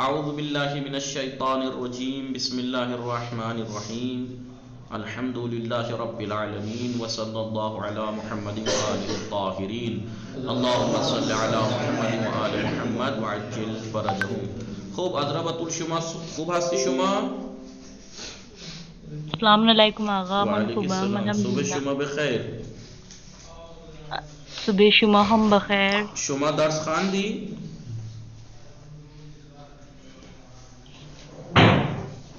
اعوذ باللہ من الشیطان الرجیم بسم اللہ الرحمن الرحیم الحمد للہ رب العالمین وصلی اللہ علی محمد وآلہ الطاہرین اللہم صلی علی محمد وآل محمد وعجل فرجہم. خوب اضربت الشما خوب هستی شما؟ السلام علیکم آقا. من وعلیکم خوبم السلام. صبح الحمدللہ. شما بخیر. صبح شما هم بخیر. شما درس خواندی؟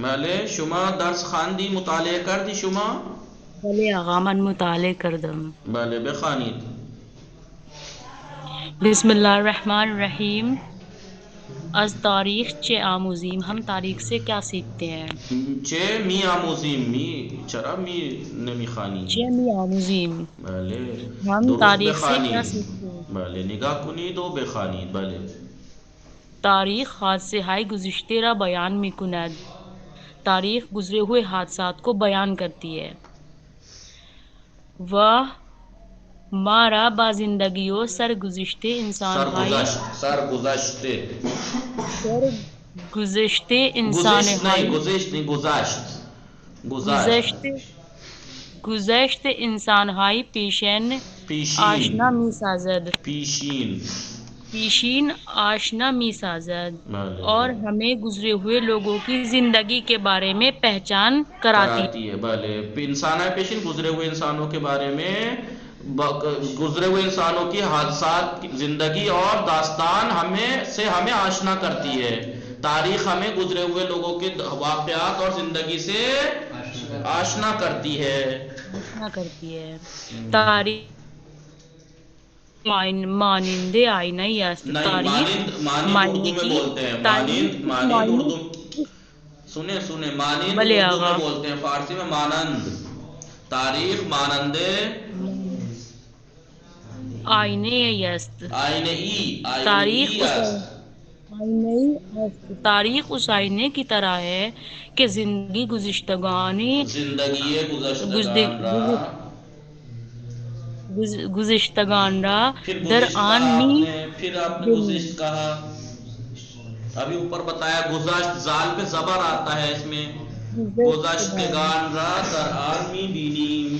بله شما درس خواندی، مطالعه کردی شما؟ بله آقا من مطالعه کردم. بله بخوانید. بسم الله الرحمن الرحیم. از تاریخ چه آموزیم؟ ہم تاریخ سے کیا سیکھتے ہیں؟ چه می آموزیم. می چرا می نمیخوانی؟ چه می آموزیم؟ بله ہم درست تاریخ سے کیا بخوانید. سیکھتے ہیں؟ بله نگاه کنید و بخوانید. بله تاریخ حادثه های گذشته را بیان می کند. تاریخ گزرے ہوئے حادثات کو بیان کرتی ہے. وہ مارا با زندگی و سرگزشتے انسان ہائی سرگذشته گزشتے انسان گذشت ہائی نہیں، گذشت نہیں، گذشت گزشت گذشت انسان ہائی پیشین آشنا پیشین می سازد پیشین. پیشین آشنا می سازد بله اور ہمیں گزرے ہوئے لوگوں کی زندگی کے بارے میں پہچان کراتی ہے. بله انسان پیشین گزرے ہوئے انسانوں کے بارے میں گزرے ہوئے انسانوں کی حادثات، زندگی اور داستان ہمیں آشنا کرتی ہے. تاریخ ہمیں گزرے ہوئے لوگوں کے واقعات اور زندگی سے آشنا کرتی ہے. تاریخ مانند آئینہ است. نہیں، تاریخ مانند معنی اردو میں کی بولتے ہیں. تاریخ مانند اردو سنیں مانند بلے اردو میں آغا بولتے ہیں، فارسی میں مانند. تاریخ مانند آئینہ است. آئینہ ای تاریخ ای اس است. تاریخ اس آئینے کی طرح ہے کہ زندگی زندگی گزشتگان را گزشتگان را پھر در گزشت آن کہا آپ می نے، پھر آپ نے گزشت کہا. ابھی اوپر بتایا گزشت، زال پہ زبر آتا ہے اس میں. گزشتگان را در آن می بینیم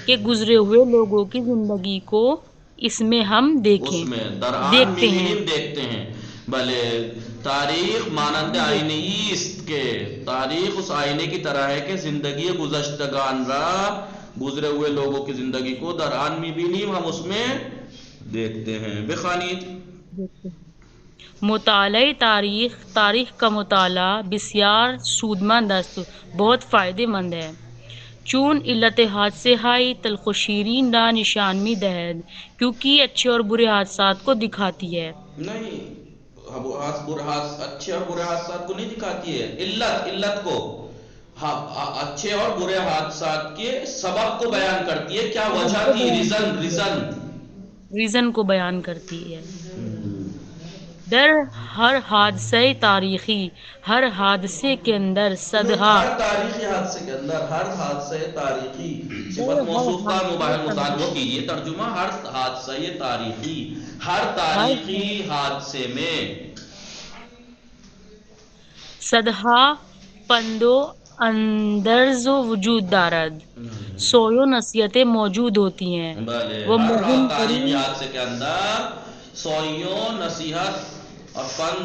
کہ گزرے ہوئے لوگوں کی زندگی کو اس میں ہم اس میں درآن دیکھتے ہیں. میبینیم دیکھتے ہیں. بھلے تاریخ مانند آئینہ ای است کے تاریخ اس آئینے کی طرح ہے کہ زندگی گزشتگان را گزرے ہوئے لوگوں کی زندگی کو درآن میبینیم ہم اس میں دیکھتے ہیں. بخوانید. مطالعہ تاریخ. تاریخ کا مطالعہ بسیار سودمند است، بہت فائدہ مند ہے. چون علت حادثے ہائی تلخ و شیرین را نشان می دہد، کیونکہ اچھے اور برے حادثات کو دکھاتی ہے. نہیں، اچھے اور برے حادثات کو نہیں دکھاتی ہے، علت کو، اچھے اور برے حادثات کے سبب کو بیان کرتی ہے. کیا وجہ تھی؟ ریزن کو بیان کرتی ہے. در ہر حادثہ تاریخی، ہر حادثے کے اندر صدہا ہر تاریخی حادثے کے اندر، ہر حادثہ تاریخی صفت موصوف کا مطالبہ کیجیے. ترجمہ ہر حادثہ تاریخی، ہر تاریخی حادثے میں صدہا پندو اندرز وجود دارد، سویو نصیحتیں موجود ہوتی ہیں. وہ ہر مہم تاریخی ترین حادثے کے اندر سوئیوں، نصیحت اور پند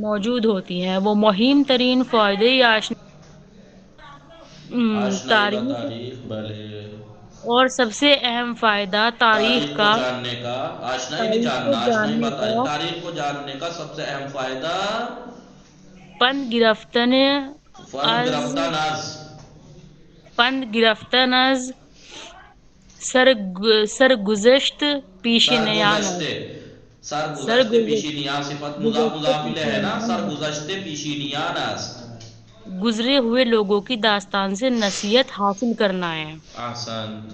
موجود ہوتی ہیں. وہ مہم ترین فائدے آشنائی کا تاریخ تاریخ. بھلے اور سب سے اہم فائدہ تاریخ کو کا جاننے کا، آشنائی نہیں تاریخ کو جاننا، آشنائی جاننے بتائی. کا تاریخ کو جاننے کا سب سے اہم فائدہ پند گرفتن از سرگزشت پیشینیان سرگزشت پیشینیان صفت مضاف ہے نا. سرگزشت پیشینیان است. گزرے ہوئے لوگوں کی داستان سے نصیحت حاصل کرنا ہے. احسنت.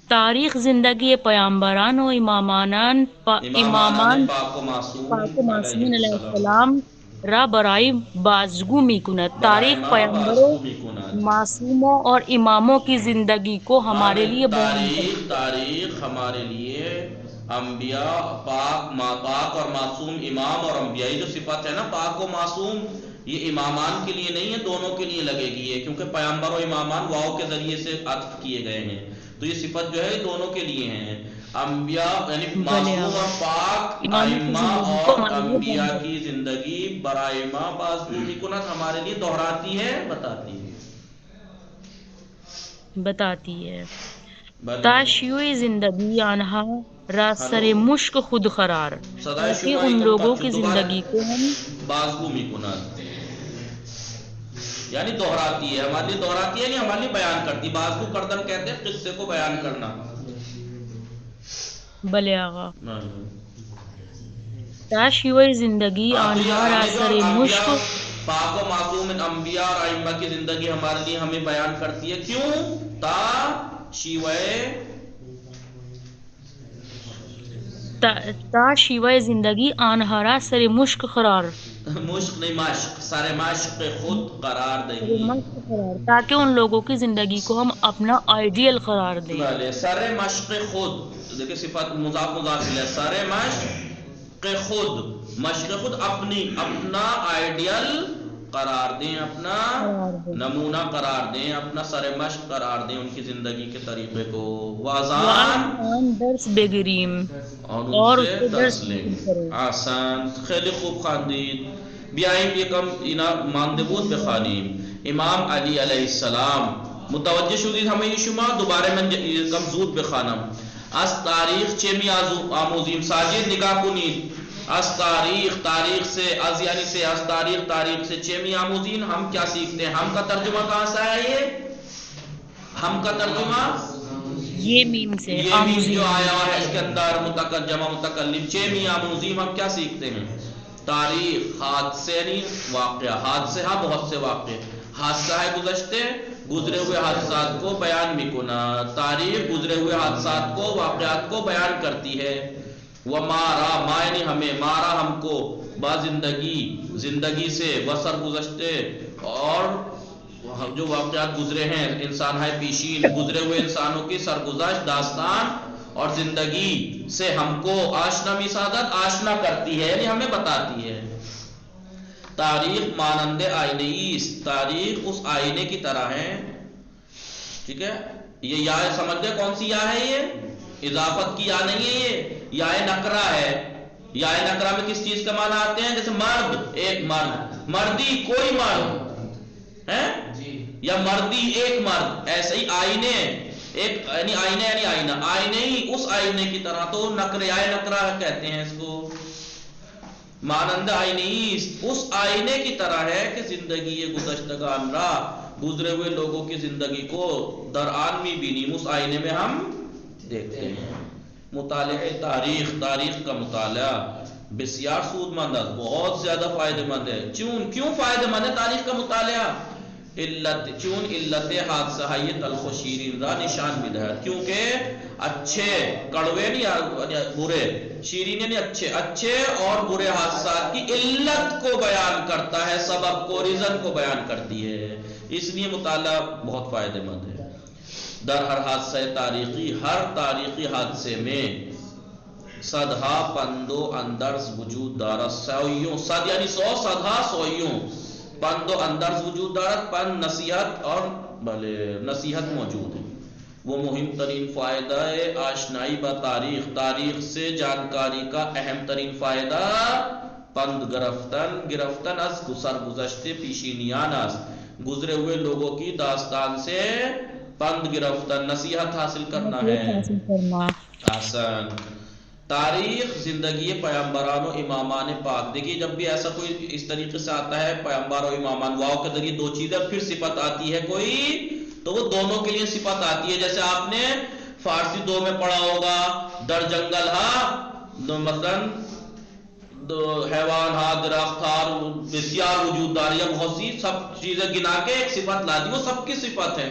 تاریخ زندگی پیامبران و امامان پاک و معصومین علیہ السلام را برای بازگو می کند. تاریخ پیامبروں، معصوموں اور اماموں کی زندگی کو ہمارے لیے بیان کرتی ہے. تاریخ ہمارے لیے انبیاء پاک اور معصوم امام اور انبیاء، یہ جو صفت ہے نا پاک و معصوم، یہ امامان کے لیے نہیں ہے، دونوں کے لیے لگے گی ہے، کیونکہ پیامبر و امامان واو کے ذریعے سے عطف کیے گئے ہیں، تو یہ صفت جو ہے دونوں کے لیے ہیں۔ انبیاء یعنی بھلے معصوم آقا، اور پاک اماموں کی ائمہ زندگی کو اور ہمارے لیے انبیاء بیان کی زندگی برائے ما بازگو کنت ہمارے لیے دہراتی ہے، بتاتی ہے، بتاتی ہے۔ بھلے تا شیوع زندگی آنہا را ہلو سر مشک خود قرار، صدای تاکہ شما ان یکم لوگوں پچ کی دوباره زندگی کو ہم بازگو میکنند، یعنی دہراتی ہے، ہمارے لیے دہراتی ہے، یعنی ہمارے لیے بیان کرتی، بازگو کردن کہتے ہیں قصے کو بیان کرنا۔ بھلے آقا، ہاں تا شیوع زندگی تو یہ آنہا را ہمیں جو سر انبیاء مشک پاک و معصوم انبیاء اور ائمہ کی زندگی ہمارے لیے ہمیں بیان کرتی ہے، کیوں؟ تا شیوہ تا شیوع زندگی آنہا را سر مشک قرار، مشق نہیں مشق، سر مشق خود قرار سر دہی، مشک قرار، تاکہ ان لوگوں کی زندگی کو ہم اپنا آئیڈیل قرار دیں۔ بھلے سر مشق خود، دیکھیں صفت مضاف مضاف الیہ، سر مشق خود، مشق خود اپنا آئیڈیل قرار دیں، اپنا قرار دیں، نمونہ قرار دیں، اپنا سر مشق قرار دیں ان کی زندگی کے طریقے کو، وازان آن درس بگریم اور ان اور سے اس سے درس درس لیں۔ حاصل کریں۔ آسان، خیلی خوب خواندید. بیاییم یکم اینا مانده بود بخوانیم. امام علی علیه السلام متوجه شدید همه شما؟ دوباره من یکم زود بخوانم. از تاریخ چه می آموزیم؟ ساجد نگاه کنید. از تاریخ سے، از یعنی سے، از تاریخ سے چه می آموزین؟ ہم کیا سیکھتے ہیں؟ ہم کا ترجمہ کہاں سے آیا یہ؟ ہم کا ترجمہ یہ میم سے یہ میم جو آموزین، آیا ہوا ہے اس کے اندر جمع متکلم چھ می آموزیم، ہم کیا سیکھتے ہیں؟ تاریخ، حادثے یعنی واقعہ، حادثے ہاں بہت سے واقعے، حادثہ ہے گزرے ہوئے حادثات کو بیان میکنا، تاریخ گزرے ہوئے حادثات کو، واقعات کو بیان کرتی ہے۔ وہ مارا، ما یعنی ہمیں، مارا ہم کو، با زندگی سے، وسر گزشتے، اور جو واقعات گزرے ہیں انسان ہے پیشین، گزرے ہوئے انسانوں کی سرگزشت، داستان اور زندگی سے ہم کو آشنا می سعادت آشنا کرتی ہے، یعنی ہمیں بتاتی ہے۔ تاریخ مانند آئینہ است، تاریخ اس آئینے کی طرح ہے، ٹھیک ہے؟ یہ یا سمجھ گئے کون سی یا ہے؟ یہ اضافت کی یا نہیں ہے، یہ یا نکرہ ہے۔ یا نکرہ میں کس چیز کا معنی آتے ہیں؟ جیسے مرد، ایک مرد، مردی کوئی مرد ہے، یا مردی ایک مرد، ایسے ہی آئینے ایک، یعنی آئینہ یعنی آئینہ، آئینے ہی اس آئینے کی طرح، تو یا نکرہ کہتے ہیں اس کو۔ مانند آئینی اس آئینے کی طرح ہے کہ زندگی گزشتگان را، گزرے ہوئے لوگوں کی زندگی کو در آن می بینیم، اس آئینے میں ہم دیکھتے ہیں۔ مطالعہ تاریخ، تاریخ کا مطالعہ بسیار سود مند ہے، بہت زیادہ فائدہ مند ہے۔ کیوں فائدہ مند ہے تاریخ کا مطالعہ؟ چون علت حادثہ تلخ و شیرین را نشان بدہد، کیونکہ اچھے کڑوے نہیں برے، شیرین یعنی اچھے اور برے حادثات کی علت کو بیان کرتا ہے، سبب کو، ریزن کو بیان کرتی ہے، اس لیے مطالعہ بہت فائدہ مند ہے۔ در ہر حادثہ تاریخی، ہر تاریخی حادثے میں صدہا پند و اندرز وجود دارد، سوئیوں، صد یعنی 100، صدہا سوئیوں، پند و اندرز وجود دارد، پند نصیحت اور نصیحت موجود ہے۔ وہ مہم ترین فائدہ آشنائی با تاریخ، تاریخ سے جانکاری کا اہم ترین فائدہ پند گرفتن از سرگزشت پیشینیان است، گزرے ہوئے لوگوں کی داستان سے پند گرفتن، نصیحت حاصل کرنا ہے۔ حاصل کرنا۔ آسان تاریخ زندگی پیامبران و امامان پاک، دیکھیے جب بھی ایسا کوئی اس طریقے سے آتا ہے پیامبر و امامان، واو کے ذریعے دو چیزیں، پھر صفت آتی ہے کوئی تو وہ دونوں کے لیے صفت آتی ہے۔ جیسے آپ نے فارسی 2 میں پڑھا ہوگا، در جنگل ہاں مثلا حیوان ہاں، درخت ہاں، بسیار وجود دار، یا بہت سی سب چیزیں گنا کے ایک صفت لا دی، وہ سب کی صفت ہے۔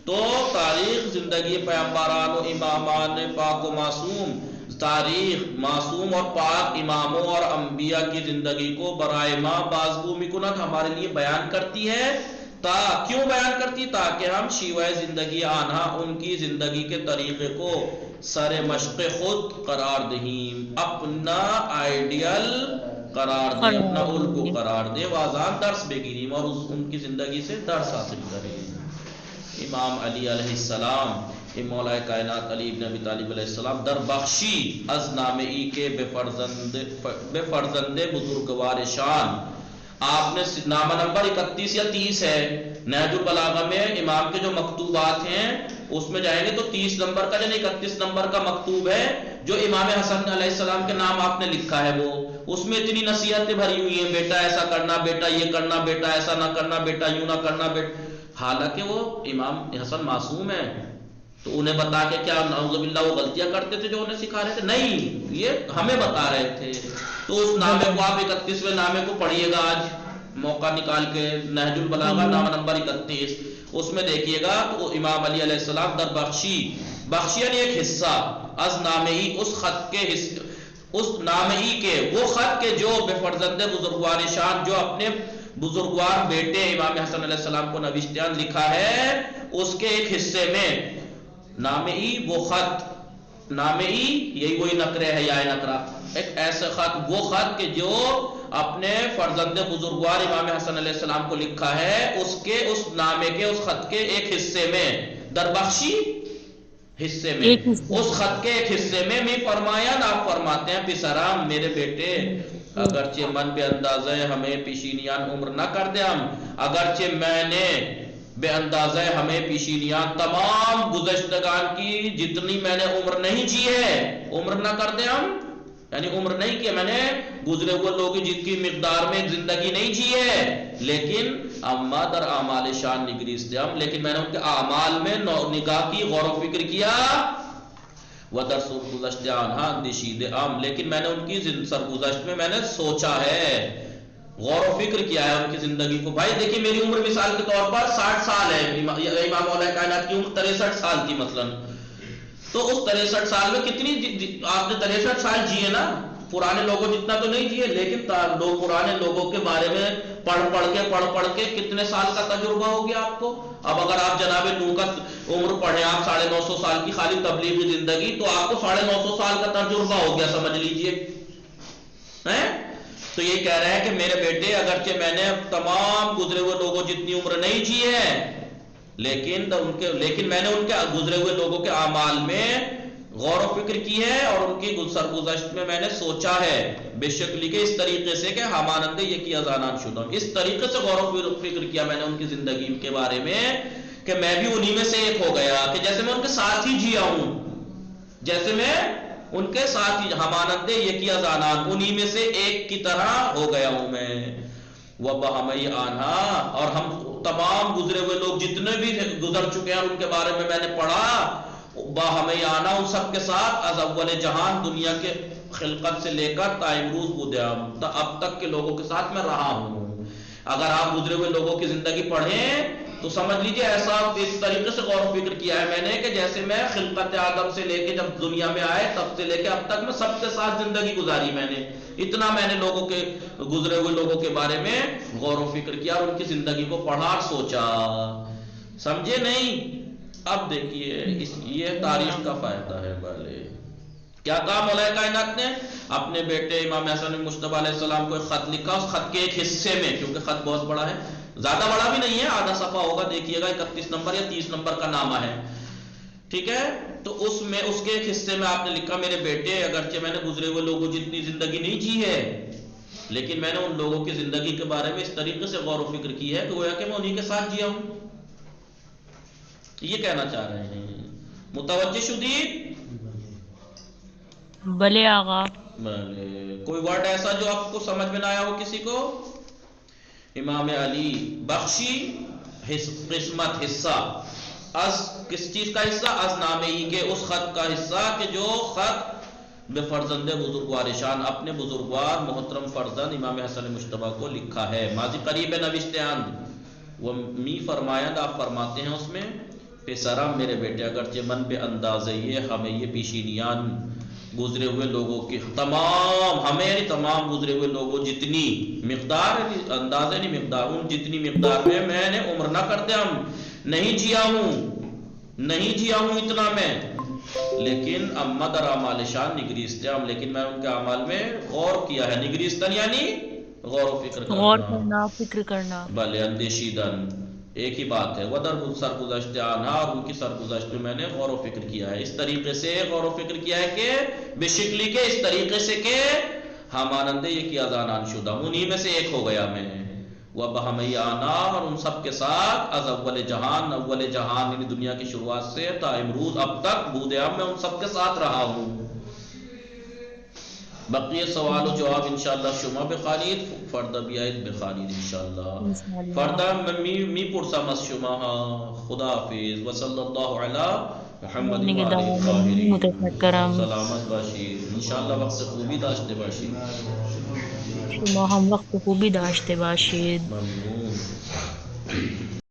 تو تاریخ زندگی پیامبران و امامان پاک و معصوم، تاریخ معصوم اور پاک اماموں اور انبیاء کی زندگی کو برائے ما بازگو میکنت ہمارے لیے بیان کرتی ہے۔ کیوں بیان کرتی؟ تاکہ ہم شیوہ زندگی آنہا، ان کی زندگی کے طریقے کو سر مشق خود قرار دہیم، اپنا آئیڈیل قرار دیں، اپنا الگو قرار دیں، وازان درس بگیریم اور ان کی زندگی سے درس حاصل کریں۔ امام علی علیہ السلام، مولا کائنات علی ابن ابی طالب علیہ السلام در بخشی از نام ای کے بے فرزند بزرگوار شان، آپ نے نامہ نمبر 31 یا 30 ہے نہج البلاغہ میں، امام کے جو مکتوبات ہیں اس میں جائیں گے تو 30 نمبر کا یعنی 31 نمبر کا مکتوب ہے جو امام حسن علیہ السلام کے نام آپ نے لکھا ہے، وہ اس میں اتنی نصیحتیں بھری ہوئی ہیں، بیٹا ایسا کرنا، بیٹا یہ کرنا، بیٹا ایسا نہ کرنا، بیٹا یوں نہ کرنا، بیٹا، حالانکہ وہ امام حسن معصوم ہے، تو انہیں بتا کے کیا نعوذ باللہ وہ غلطیاں کرتے تھے جو انہیں سکھا رہے تھے؟ نہیں، یہ ہمیں بتا رہے تھے۔ تو اس نامے کو آپ 31ویں نامے کو پڑھیے گا آج موقع نکال کے، نہج البلاغہ نامہ نمبر 31، اس میں دیکھیے گا تو امام علی علیہ السلام در بخشی، بخشی یعنی ایک حصہ، از نامے ای، اس خط کے حصے، اس نامے ای کے وہ خط کے جو بے فرزند بزرگوار شان، جو اپنے بزرگوار بیٹے امام حسن علیہ السلام کو نوشتیان لکھا ہے، اس کے ایک حصے میں نامے ای وہ خط، نامے ای یہی وہی نقرے ہے یا نقرہ، ایک ایسا خط، وہ خط کہ جو اپنے فرزند بزرگوار امام حسن علیہ السلام کو لکھا ہے، اس کے اس نامے کے اس خط کے ایک حصے میں، در بخشی حصے میں، اس خط کے ایک حصے میں میں فرمایا، آپ فرماتے ہیں پسرام میرے بیٹے، اگرچہ من بے اندازہ ہمیں پیشینیان عمر نہ کر دے ہم، اگرچہ میں نے بے اندازہ ہمیں پیشینیان تمام گزشتگان کی جتنی میں نے عمر نہیں جی ہے، عمر نہ کر دے ہم یعنی عمر نہیں کہ میں نے گزرے ہوئے لوگوں جن کی مقدار میں زندگی نہیں جی ہے، لیکن اما در اعمال شان نگریست ہم، لیکن میں نے ان کے اعمال میں نگاہ کی، غور و فکر کیا، وہ در سرگزشت آنہا اندیشید ام، لیکن میں نے ان کی سرگزشت میں میں نے سوچا ہے، غور و فکر کیا ہے ان کی زندگی کو۔ بھائی دیکھیں میری عمر مثال کے طور پر 60 سال ہے، امام مولا کائنات کی عمر 63 سال تھی مثلاً، تو اس 63 سال میں کتنی آپ نے 63 سال جیے نا، پرانے لوگوں جتنا تو نہیں جیے، لیکن لوگ پرانے لوگوں کے بارے میں پڑھ کے کتنے سال کا تجربہ ہو گیا آپ کو۔ اب اگر آپ جناب نوح کا عمر پڑھیں آپ 950 سال کی خالی تبلیغی زندگی، تو آپ کو 950 سال کا تجربہ ہو گیا سمجھ لیجئے۔ تو یہ کہہ رہے ہیں کہ میرے بیٹے اگرچہ میں نے تمام گزرے ہوئے لوگوں جتنی عمر نہیں جی ہے، لیکن میں نے ان کے گزرے ہوئے لوگوں کے اعمال میں غور و فکر کی ہے اور ان کی سرگزشت میں میں نے سوچا ہے، بے شک لکھے اس طریقے سے کہ ہمانندے یہ کیا زانان شدہ، اس طریقے سے غور و فکر کیا میں نے ان کی زندگی کے بارے میں کہ میں بھی انہی میں سے ایک ہو گیا، کہ جیسے میں ان کے ساتھ ہی جیا ہوں، جیسے میں ان کے ساتھ ہی، ہمانندے یہ کیا زانان، انہی میں سے ایک کی طرح ہو گیا ہوں میں۔ وَبَهَمَيْ آنہا، اور ہم تمام گزرے ہوئے لوگ جتنے بھی گزر چکے ہیں ان کے بارے میں میں نے پڑھا، باہمیں آنا ان سب کے ساتھ، از اول جہان دنیا کے خلقت سے لے کر تا امروز بدیام، اب تک کے لوگوں کے ساتھ میں رہا ہوں۔ اگر آپ گزرے ہوئے لوگوں کی زندگی پڑھیں تو سمجھ لیجئے ایسا اس طریقے سے غور و فکر کیا ہے میں نے کہ جیسے میں خلقت آدم سے لے کے جب دنیا میں آئے تب سے لے کے اب تک میں سب کے ساتھ زندگی گزاری، میں نے اتنا میں نے لوگوں کے گزرے ہوئے لوگوں کے بارے میں غور و فکر کیا اور ان کی زندگی کو پڑھا اور سوچا، سمجھے نہیں؟ اب دیکھیے یہ تاریخ کا فائدہ ہے۔ بھلے کیا کہا مولا کائنات نے؟ اپنے بیٹے امام حسن مجتبی علیہ السلام کو ایک خط لکھا، اس خط کے ایک حصے میں، کیونکہ خط بہت بڑا ہے، زیادہ بڑا بھی نہیں ہے، آدھا صفحہ ہوگا، دیکھیے گا 31 نمبر یا 30 نمبر کا نامہ ہے، ٹھیک ہے؟ تو اس میں اس کے ایک حصے میں آپ نے لکھا، میرے بیٹے اگرچہ میں نے گزرے ہوئے لوگوں جتنی زندگی نہیں جی ہے، لیکن میں نے ان لوگوں کی زندگی کے بارے میں اس طریقے سے غور و فکر کی ہے کہ گویا کہ میں انہی کے ساتھ جیا ہوں، یہ کہنا چاہ رہے ہیں۔ متوجہ شدید؟ بلے آغا۔ بلے، کوئی ورڈ ایسا جو آپ کو سمجھ میں نہ آیا ہو کسی کو؟ امام علی بخشی قسمت حصہ، از کس چیز کا حصہ؟ از نامے ہی کے اس خط کا حصہ کہ جو خط بے فرزند بزرگوار شان، اپنے بزرگوار محترم فرزند امام حسن مجتبی کو لکھا ہے، ماضی قریب نوشتیاند، وہ می فرمایند، آپ فرماتے ہیں اس میں، پسرم میرے بیٹے اگرچہ من بے اندازہ یہ ہمیں یہ پیشینیان گزرے ہوئے لوگوں کی تمام، ہمیں تمام گزرے ہوئے لوگوں جتنی مقدار، اندازہ نہیں مقدار، ان جتنی مقدار میں نے عمر نہ کرتے ہم نہیں جیا ہوں اتنا میں، لیکن اما در اعمال شان نگریستم، لیکن میں ان کے اعمال میں غور کیا ہے. نگریستن یعنی غور و فکر غور کرنا، کرنا، فکر کرنا. بھلے اندیشیدن ایک ہی بات ہے. ودر سرگزشت آنہا، اور ان کی سرگزشت میں نے غور و فکر کیا ہے. اس طریقے سے غور و فکر کیا ہے کہ بے شکلی کے اس طریقے سے کہ ہمانندے یہ کیا زانان شدہ، انہی میں سے ایک ہو گیا میں. وَبَہَمَيَّ آنا، اور ان سب کے ساتھ از اول جہان، اول جہان یعنی دنیا کی شروعات سے تا امروز اب تک بودیام میں ان سب کے ساتھ رہا ہوں. بقیہ سوال و جواب انشاءاللہ شما بخوانید، فردا بیایید بخوانید انشاءاللہ. فردا می پرسا مس شما. خدا حافظ. وصلی اللہ علی محمد و آلہ الطاہرین. متشکرم. سلامت باشید. انشاءاللہ وقت خوبی داشته باشید. شما هم وقت خوبی داشته باشید. ممنون.